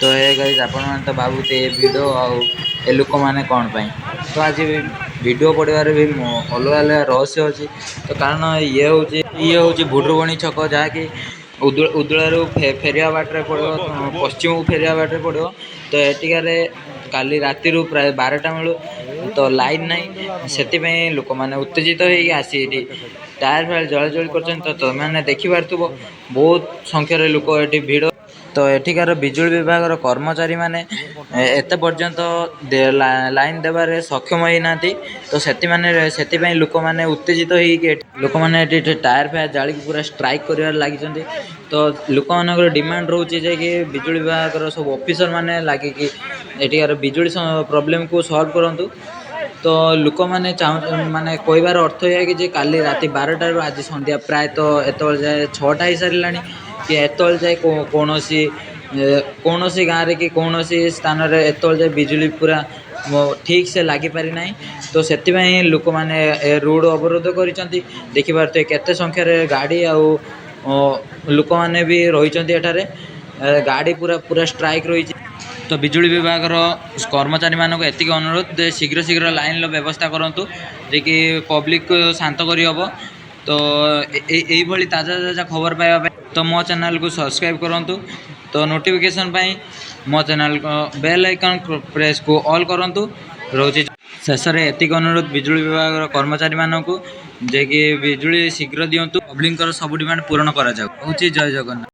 तो ये गाइस आपण तो भावुते भिड ए लोक मैंने कौन पाई तो आज वीडियो पढ़ार भी अलग अलग रहस्य अच्छी तो कारण ये हूँ भुड्रुबणी छक जहाँकि उदुलू फेरिया बाटर पड़ो पश्चिम को फेरिया बाटर पड़ो तो एटिकार काली राति प्राय 12टा बेलू तो लाइन ना से लोक मैंने उत्तेजित होसी टायर फायर जलाजली कर तो मैंने देखिपार बहुत संख्यार लोक ये भिड़ तो एठिकार बिजुली विभाग कर्मचारी माने एते पर्यंत लाइन देवारे सक्षम होना तो से लोक मैंने उत्तेजित लोक मैंने टायर फायर जाली पूरा स्ट्राइक कर लगी तो लोक मान डिमांड रोचे कि बिजुली विभाग सब ऑफिसर माने लगे कि एठिकार बिजुली प्रॉब्लम को सॉल्व करूँ तो लोक मैंने माने कहबार अर्थ यह कि काली राति 12टार आज संध्या प्रायतः एत जाए 6टा हो सारे कि एत जाए कौन सी गाँव कि कौन सी स्थान एत जाए बिजुली पूरा ठीक से लगी पारि ना तो से लोक मैंने रोड अवरोध कर देखिपारे केते संख्यार गाड़ी आ लोक मैंने भी रही गाड़ी पूरा पूरा स्ट्राइक रही तो बिजुली विभाग कर्मचारी मानक एतिक अनुरोध शीघ्र शीघ्र लाइन व्यवस्था करूँ जे कि पब्लिक को शांत करहब तो यही ताजा ताजा खबर पाइबा तो मो चैनल को सब्सक्राइब करूँ तो नोटिफिकेशन पाई मो चैनल को बेल आइकन प्रेस को ऑल करूँ रोचे शेष में एतिक अनुरोध बिजुली विभाग कर्मचारी मानक जे कि बिजुली शीघ्र दिंतु पब्लिक सब डिमांड पूरण करा जय जगन्नाथ।